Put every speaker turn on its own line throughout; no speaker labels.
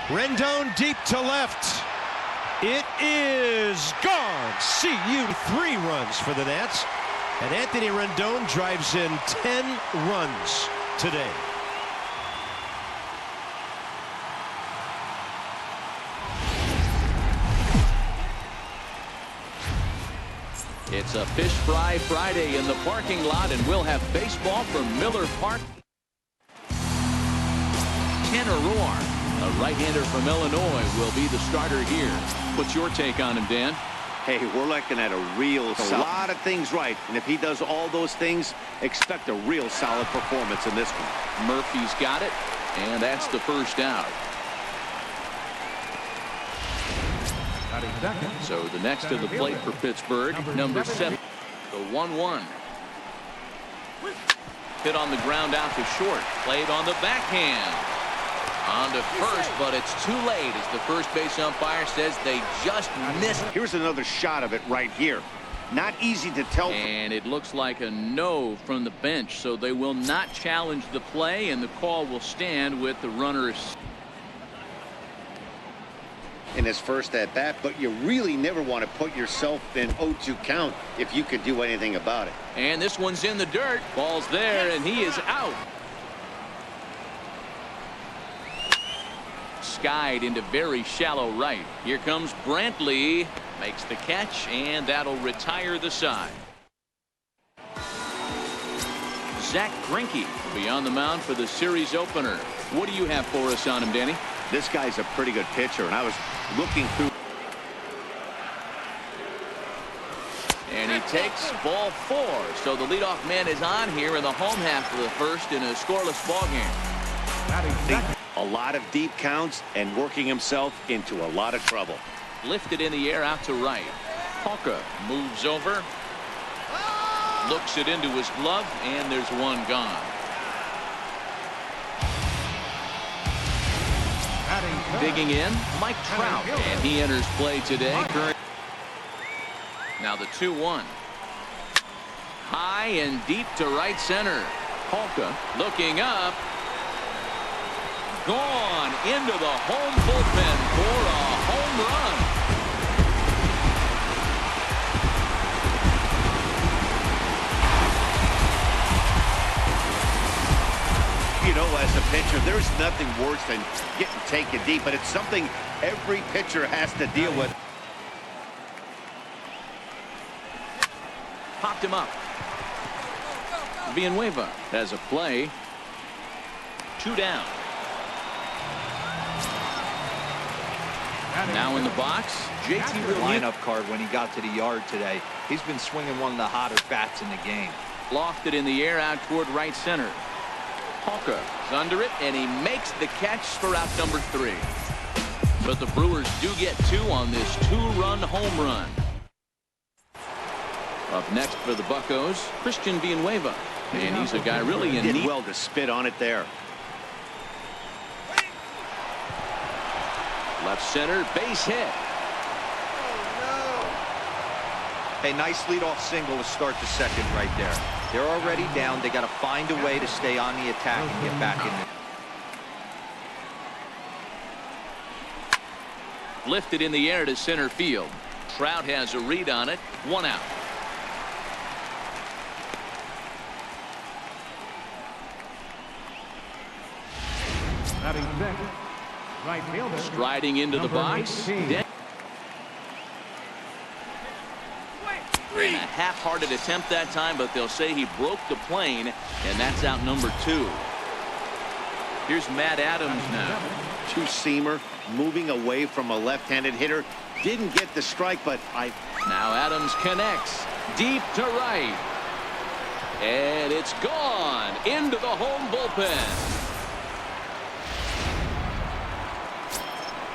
Rendon deep to left. It is gone. See you. 3 runs for the Nats. And Anthony Rendon drives in 10 runs today.
It's a Fish Fry Friday in the parking lot, and we'll have baseball from Miller Park. Tanner Roar, a right-hander from Illinois, will be the starter here. What's your take on him, Dan?
Hey, we're looking at a lot of things right. And if he does all those things, expect a real solid performance in this one.
Murphy's got it, and that's the first out. So the next to the plate for Pittsburgh, number 7, the 1-1. Hit on the ground out to short. Played on the backhand. On to first, but it's too late as the first base umpire says they just missed.
Here's another shot of it right here. Not easy to tell.
And it looks like a no from the bench, so they will not challenge the play, and the call will stand with the runners
in his first at bat, but you really never want to put yourself in 0-2 count if you could do anything about it.
And this one's in the dirt. Ball's there, and he is out. Skied into very shallow right. Here comes Brantley. Makes the catch, and that'll retire the side. Zach Greinke will be on the mound for the series opener. What do you have for us on him, Danny?
This guy's a pretty good pitcher, and I was looking through.
And he takes ball 4. So the leadoff man is on here in the home half of the first in a scoreless ball game.
A lot of deep counts and working himself into a lot of trouble.
Lifted in the air out to right. Hawker moves over. Looks it into his glove, and there's one gone. Digging in, Mike Trout, and he enters play today. Now the 2-1. High and deep to right center. Polka looking up. Gone into the home bullpen for a home run.
You know, as a pitcher, there's nothing worse than getting taken deep, but it's something every pitcher has to deal with.
Popped him up. Villanueva has a play. 2 down. Now in the box, JT
lineup card when he got to the yard today. He's been swinging one of the hotter bats in the game.
Lofted in the air out toward right center. Hawker is under it, and he makes the catch for out number 3. But the Brewers do get 2 on this 2-run home run. Up next for the Buccos, Christian Villanueva, and he's a guy really in need.
Did well to spit on it there.
Left center, base hit.
A nice leadoff single to start the second right there. They're already down. They got to find a way to stay on the attack and get back in there.
Lifted in the air to center field. Trout has a read on it. 1 out.
Right fielder.
Striding into the box. And a half-hearted attempt that time, but they'll say he broke the plane, and that's out number 2. Here's Matt Adams now.
2-seamer moving away from a left-handed hitter. Didn't get the strike, but
Now Adams connects deep to right. And it's gone into the home bullpen.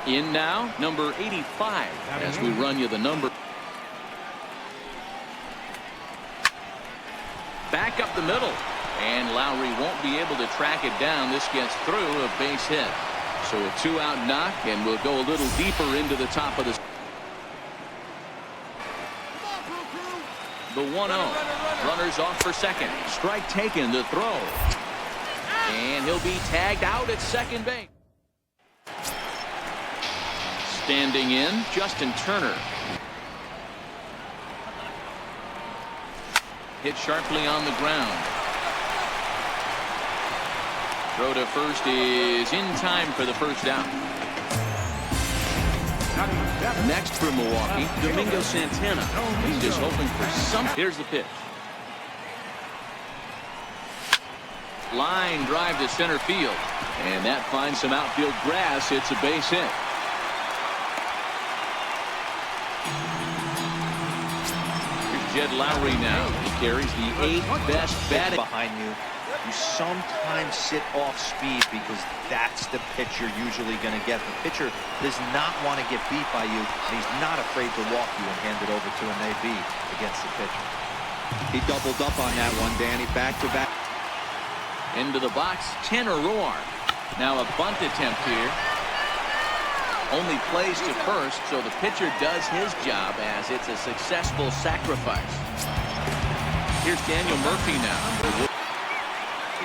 In now, number 85, as we run you the number. Back up the middle, and Lowry won't be able to track it down. This gets through a base hit. So a 2-out knock, and we'll go a little deeper into the top of the. The 1-0. Runners off for second. Strike taken, the throw. And he'll be tagged out at second base. Standing in, Justin Turner. Hit sharply on the ground. Throw to first is in time for the first out. Next for Milwaukee, Domingo Santana. He's just hoping for some. Here's the pitch. Line drive to center field. And that finds some outfield grass. It's a base hit. Here's Jed Lowry now. He carries the 8th best batting.
Behind you. You sometimes sit off speed because that's the pitch you're usually going to get. The pitcher does not want to get beat by you, and he's not afraid to walk you and hand it over to an AB against the pitcher.
He doubled up on that one, Danny. Back to back.
Into the box, Tanner Roar. Now a bunt attempt here. Only plays to first, so the pitcher does his job as it's a successful sacrifice. Here's Daniel Murphy now.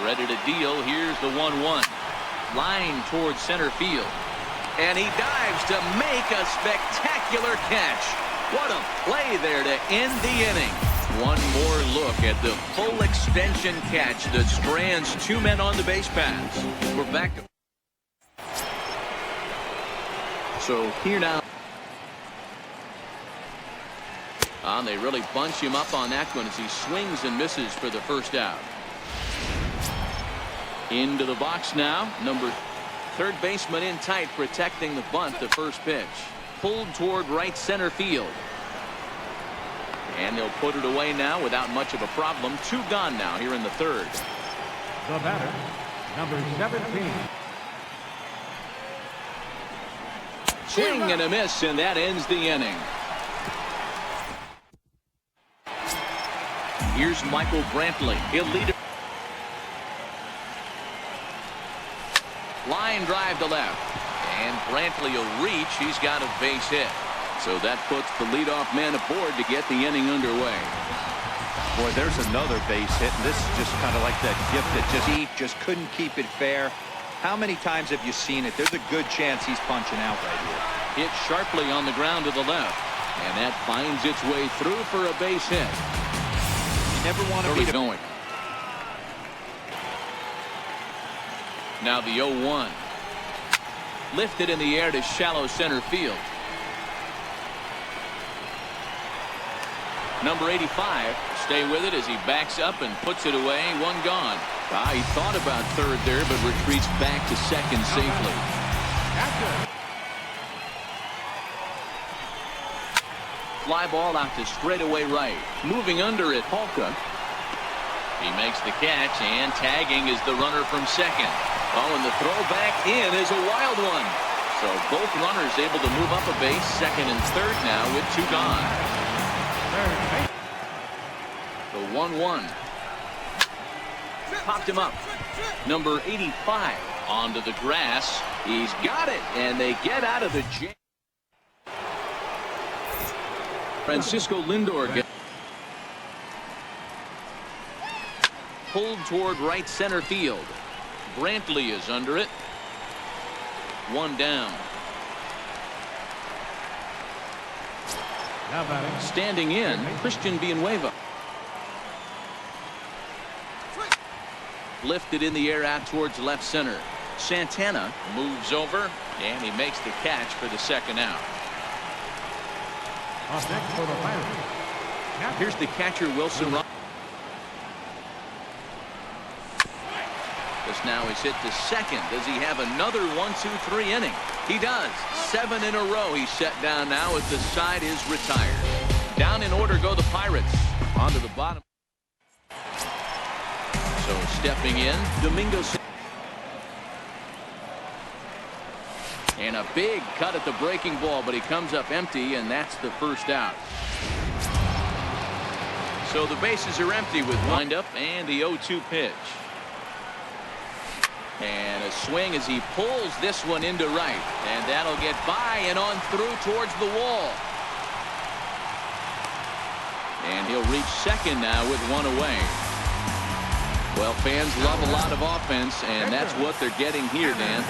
Ready to deal. Here's the 1-1. Line towards center field. And he dives to make a spectacular catch. What a play there to end the inning. One more look at the full extension catch that strands 2 men on the base paths. We're back. So here now. They really bunch him up on that one as he swings and misses for the first out. Into the box now. Third baseman in tight, protecting the bunt. The first pitch pulled toward right center field. And they'll put it away now without much of a problem. 2 gone now here in the third.
The batter, number 17.
Swing and a miss, and that ends the inning. Here's Michael Brantley. He'll lead it. Line drive to left. And Brantley will reach. He's got a base hit. So that puts the leadoff man aboard to get the inning underway.
Boy, there's another base hit, and this is just kind of like that gift that
Just couldn't keep it fair. How many times have you seen it? There's a good chance he's punching out right here.
Hit sharply on the ground to the left. And that finds its way through for a base hit.
You never want to be
going. Now the 0-1. Lifted in the air to shallow center field. Number 85. Stay with it as he backs up and puts it away. 1 gone. He thought about third there, but retreats back to second safely. Fly ball out to straightaway right. Moving under it, Polka. He makes the catch, and tagging is the runner from second. And the throw back in is a wild one. So both runners able to move up a base, second and third now with 2 gone. The 1-1. Popped him up. Number 85 onto the grass. He's got it, and they get out of the jam. Francisco Lindor pulled toward right center field. Brantley is under it. 1 down. Standing in, Christian Villanueva. Lifted in the air out towards left center. Santana moves over, and he makes the catch for the second out. Here's the catcher, Wilson. This now is hit to second. Does he have another 1-2-3 inning? He does. 7 in a row. He's set down now as the side is retired. Down in order go the Pirates. Onto the bottom. So stepping in, Domingo. And a big cut at the breaking ball, but he comes up empty, and that's the first out. So the bases are empty with windup and the 0-2 pitch. And a swing as he pulls this one into right. And that'll get by and on through towards the wall. And he'll reach second now with 1 away. Well, fans love a lot of offense, and that's what they're getting here, Dan.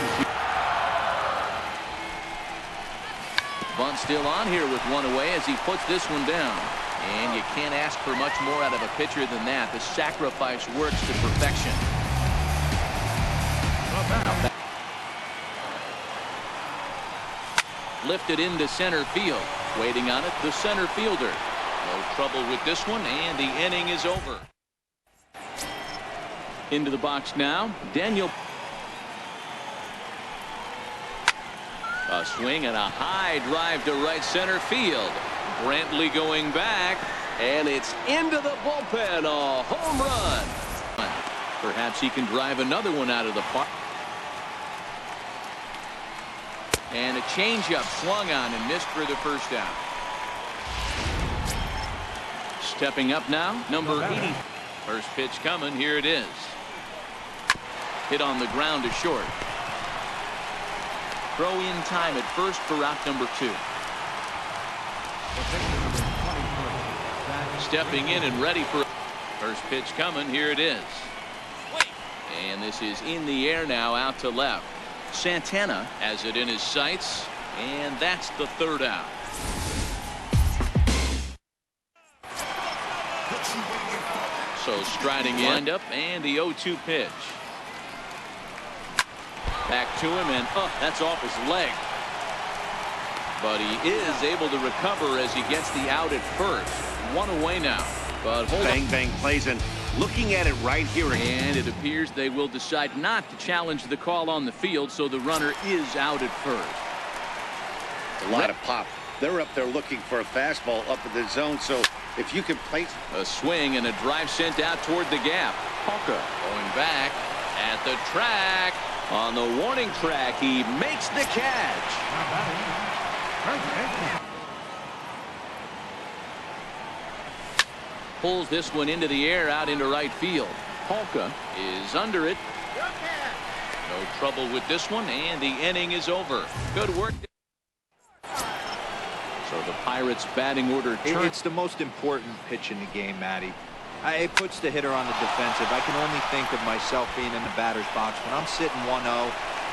bunt still on here with one away as he puts this one down. And you can't ask for much more out of a pitcher than that. The sacrifice works to perfection. Lifted into center field. Waiting on it, the center fielder. No trouble with this one, and the inning is over. Into the box now, Daniel. A swing and a high drive to right center field. Brantley going back, and it's into the bullpen. A home run. Perhaps he can drive another one out of the park. And a changeup swung on and missed for the first out. Stepping up now, number 80. First pitch coming. Here it is. Hit on the ground to short. Throw in time at first for out number 2. Stepping in and ready for first pitch coming. Here it is. And this is in the air now, out to left. Santana has it in his sights, and that's the third out. So striding in, wind up, and the 0-2 pitch. Back to him, and that's off his leg. But he is able to recover as he gets the out at first. One away now. But hold
bang, bang plays, and looking at it right here.
And it appears they will decide not to challenge the call on the field, so the runner is out at first.
A lot of pop. They're up there looking for a fastball up in the zone, so if you can place
a swing and a drive sent out toward the gap. Polka going back at the track. On the warning track, he makes the catch. Pulls this one into the air out into right field. Polka is under it. No trouble with this one, and the inning is over. Good work. So the Pirates batting order turns.
It's the most important pitch in the game, Matty. It puts the hitter on the defensive. I can only think of myself being in the batter's box. When I'm sitting 1-0,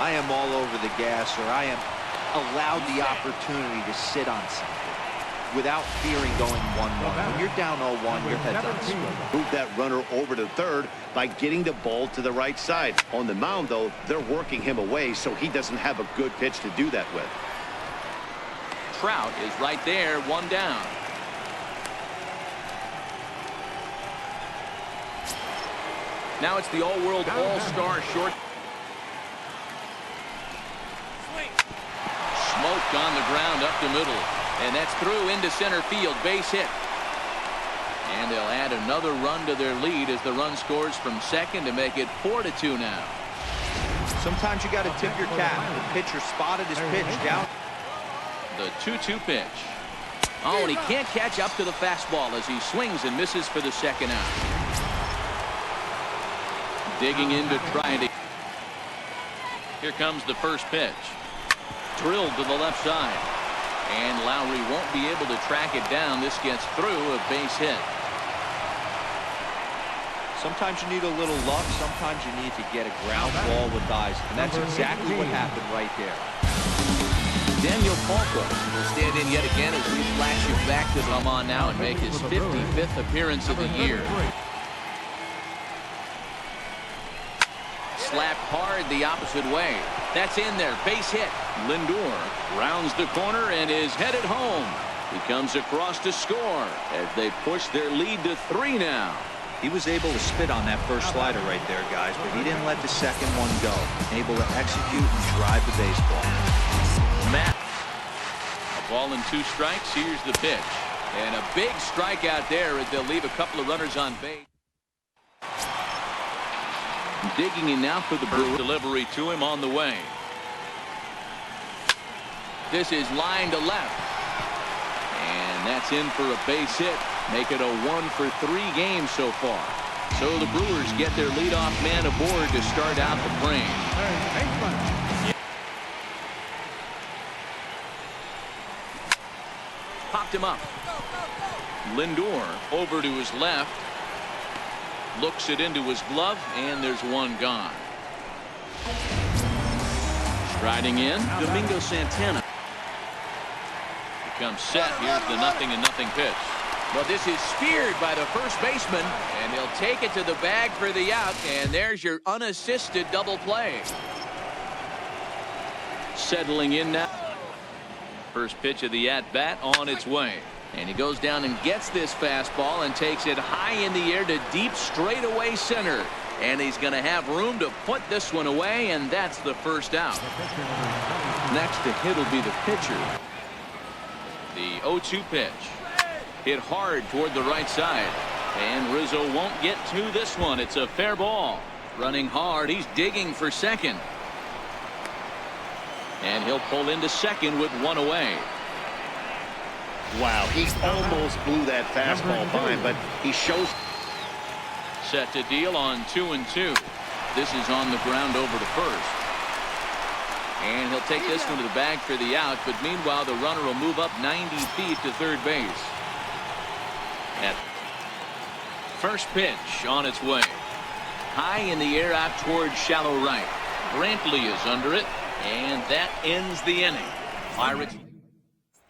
I am all over the gas, or I am allowed the opportunity to sit on something without fearing going 1-1. When you're down 0-1, your head's on the swivel.
move that runner over to third by getting the ball to the right side. On the mound, though, they're working him away, so he doesn't have a good pitch to do that with.
Trout is right there, one down. Now it's the all-world all-star short. Smoked on the ground up the middle. And that's through into center field. Base hit. And they'll add another run to their lead as the run scores from second to make it 4-2 now.
Sometimes you got to tip your cap. The pitcher spotted his pitch down.
The 2-2 pitch. Oh, and he can't catch up to the fastball as he swings and misses for the second out. Digging in to try to. Here comes the first pitch. Drilled to the left side. And Lowry won't be able to track it down. This gets through, a base hit.
Sometimes you need a little luck. Sometimes you need to get a ground ball with eyes. And that's exactly what happened right there.
Daniel Polka will stand in yet again as we flash you back to come on now and make his 55th appearance of the year. Slapped hard the opposite way. That's in there. Base hit. Lindor rounds the corner and is headed home. He comes across to score as they push their lead to 3 now.
He was able to spit on that first slider right there, guys, but he didn't let the second one go. Able to execute and drive the baseball.
Matt. A ball and 2 strikes. Here's the pitch. And a big strikeout there as they'll leave a couple of runners on base. Digging in now for the Brewers. Delivery to him on the way. This is line to left. And that's in for a base hit. Make it a 1-for-3 game so far. So the Brewers get their leadoff man aboard to start out the frame. Popped him up. Lindor over to his left. Looks it into his glove, and there's one gone. Striding in, Domingo Santana. Comes set. Here's the 0-0 pitch. Well, this is speared by the first baseman, and he'll take it to the bag for the out, and there's your unassisted double play. Settling in now. First pitch of the at-bat on its way. And he goes down and gets this fastball and takes it high in the air to deep straightaway center. And he's going to have room to put this one away, and that's the first out. Next to hit will be the pitcher. The 0-2 pitch. Hit hard toward the right side. And Rizzo won't get to this one. It's a fair ball. Running hard. He's digging for second. And he'll pull into second with one away.
Wow, he almost blew that fastball by him, but he shows.
Set to deal on 2-2. This is on the ground over to first. And he'll take this one to the bag for the out, but meanwhile the runner will move up 90 feet to third base. At first pitch on its way. High in the air out towards shallow right. Brantley is under it, and that ends the inning. Pirates.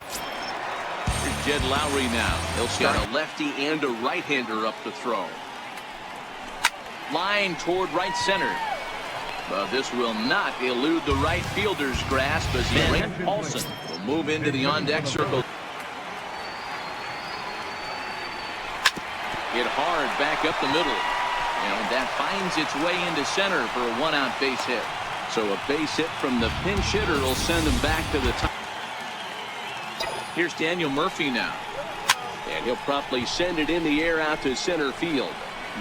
Here's Jed Lowry now. He'll start a lefty and a right-hander up to throw. Line toward right center. But this will not elude the right fielder's grasp as Paulson will move into the on-deck circle. Hit hard back up the middle. And that finds its way into center for a one-out base hit. So a base hit from the pinch hitter will send him back to the top. Here's Daniel Murphy now. And he'll promptly send it in the air out to center field.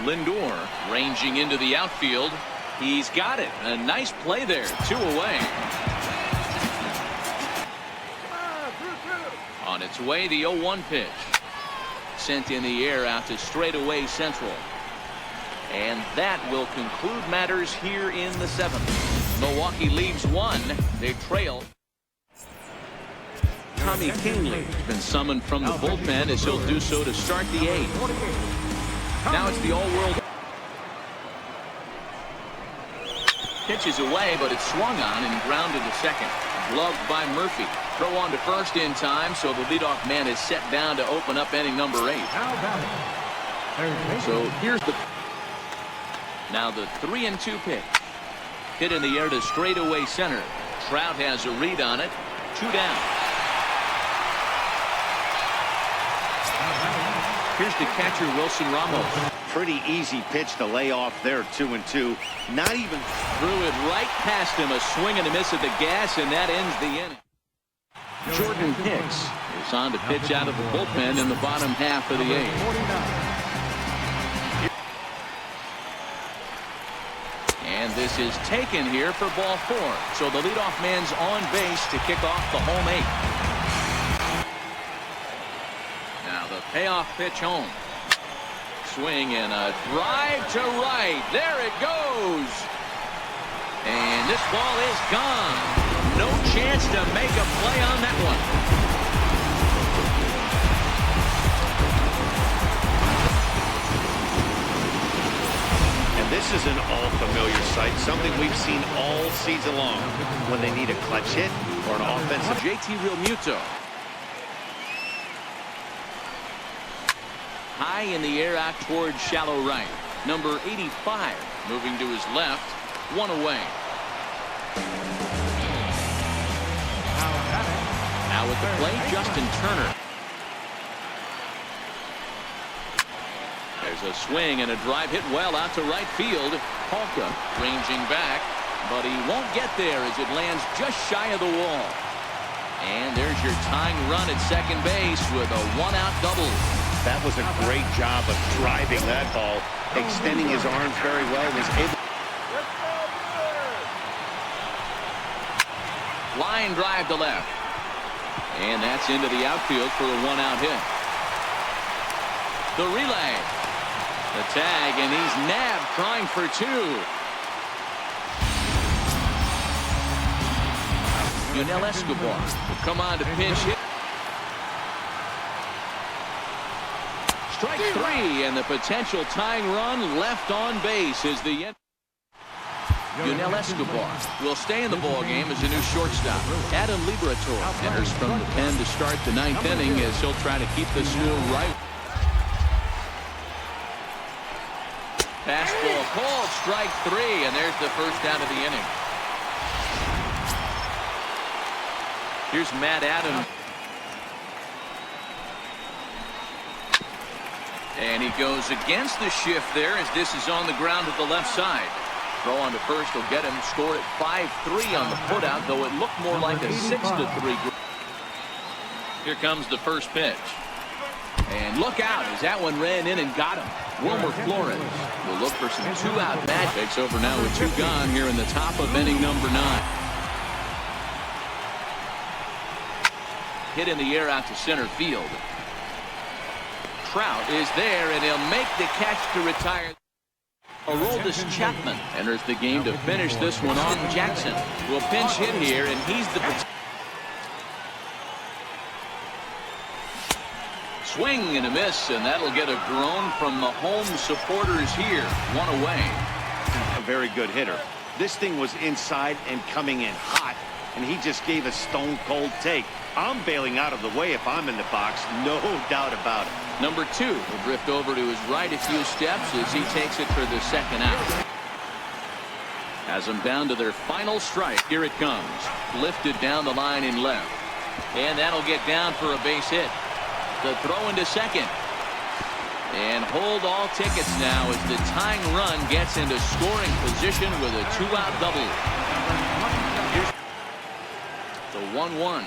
Lindor ranging into the outfield. He's got it. A nice play there. 2 away. On its way, the 0-1 pitch. Sent in the air out to straightaway central. And that will conclude matters here in the 7th. Milwaukee leaves 1. They trail. Tommy Kahnle has been summoned from the bullpen as he'll do so to start the 8th. Now it's the all-world. Pitches away, but it's swung on and grounded to second. Gloved by Murphy. Throw on to first in time, so the leadoff man is set down to open up inning number 8. So here's the. Now the 3-2 pitch. Hit in the air to straightaway center. Trout has a read on it. 2 down. Here's the catcher, Wilson Ramos.
Pretty easy pitch to lay off there, 2-2. Not even.
Threw it right past him. A swing and a miss at the gas, and that ends the inning. Jordan Hicks is on to pitch out of the bullpen in the bottom half of the 8th. And this is taken here for ball 4. So the leadoff man's on base to kick off the home 8th. Now the payoff pitch home. Swing and a drive to right. There it goes. And this ball is gone. No chance to make a play on that one.
And this is an all-familiar sight, something we've seen all season long when they need a clutch hit or an offensive.
JT Realmuto. High in the air out towards shallow right. Number 85 moving to his left. 1 away. Now with the plate, Justin Turner. There's a swing and a drive hit well out to right field. Polka ranging back, but he won't get there as it lands just shy of the wall. And there's your tying run at second base with a 1-out double.
That was a great job of driving that ball, extending his arms very well. Was able.
Line drive to left. And that's into the outfield for a 1-out hit. The relay. The tag, and he's nabbed trying for 2. Yunel Escobar will come on to pitch hit. Strike 3, and the potential tying run left on base is the end. Yunel Escobar will stay in the ball game as a new shortstop. Adam Liberatore enters from the pen to start the ninth inning as he'll try to keep this new right. Fastball called, strike three, and there's the first out of the inning. Here's Matt Adams. And he goes against the shift there as this is on the ground at the left side. Throw on to first will get him. Scored at 5-3 on the putout, though it looked more like a 6-3. Here comes the first pitch. And look out as that one ran in and got him. Wilmer Flores will look for some two-out match. Takes over now with two gone here in the top of inning number 9. Hit in the air out to center field. Trout is there, and he'll make the catch to retire. Aroldis Chapman enters the game to finish this one on. Jackson will pinch hit here, and he's the swing and a miss, and that'll get a groan from the home supporters here. One away.
A very good hitter. This thing was inside and coming in hot, and he just gave a stone-cold take. I'm bailing out of the way if I'm in the box, no doubt about it.
Number 2 will drift over to his right a few steps as he takes it for the second out. Has them down to their final strike. Here it comes. Lifted down the line in left. And that'll get down for a base hit. The throw into second. And hold all tickets now as the tying run gets into scoring position with a two-out double. Here's the 1-1.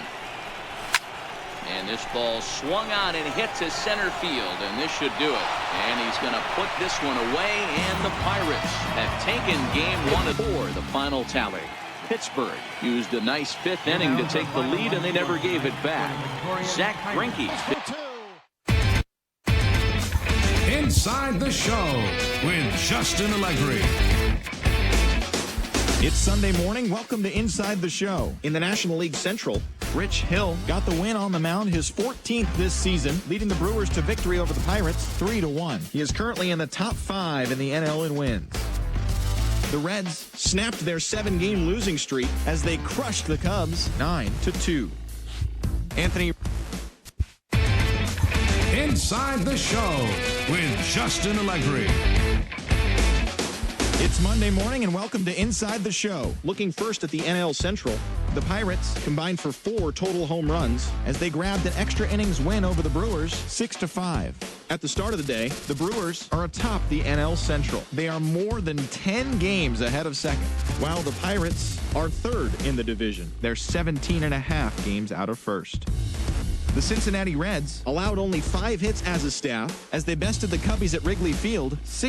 And this ball swung on and hit to center field, and this should do it. And he's going to put this one away, and the Pirates have taken game 1 of 4, the final tally. Pittsburgh used a nice 5th inning to take the lead, and they never gave it back. Zach Greinke.
Inside the Show with Justin Allegri.
It's Sunday morning. Welcome to Inside the Show. In the National League Central, Rich Hill got the win on the mound, his 14th this season, leading the Brewers to victory over the Pirates 3-1. He is currently in the top 5 in the NL in wins. The Reds snapped their 7-game losing streak as they crushed the Cubs 9-2. Anthony.
Inside the Show with Justin Allegri.
It's Monday morning, and welcome to Inside the Show. Looking first at the NL Central, the Pirates combined for 4 total home runs as they grabbed an extra innings win over the Brewers 6-5. At the start of the day, the Brewers are atop the NL Central. They are more than 10 games ahead of second, while the Pirates are third in the division. They're 17.5 games out of first. The Cincinnati Reds allowed only 5 hits as a staff as they bested the Cubbies at Wrigley Field 6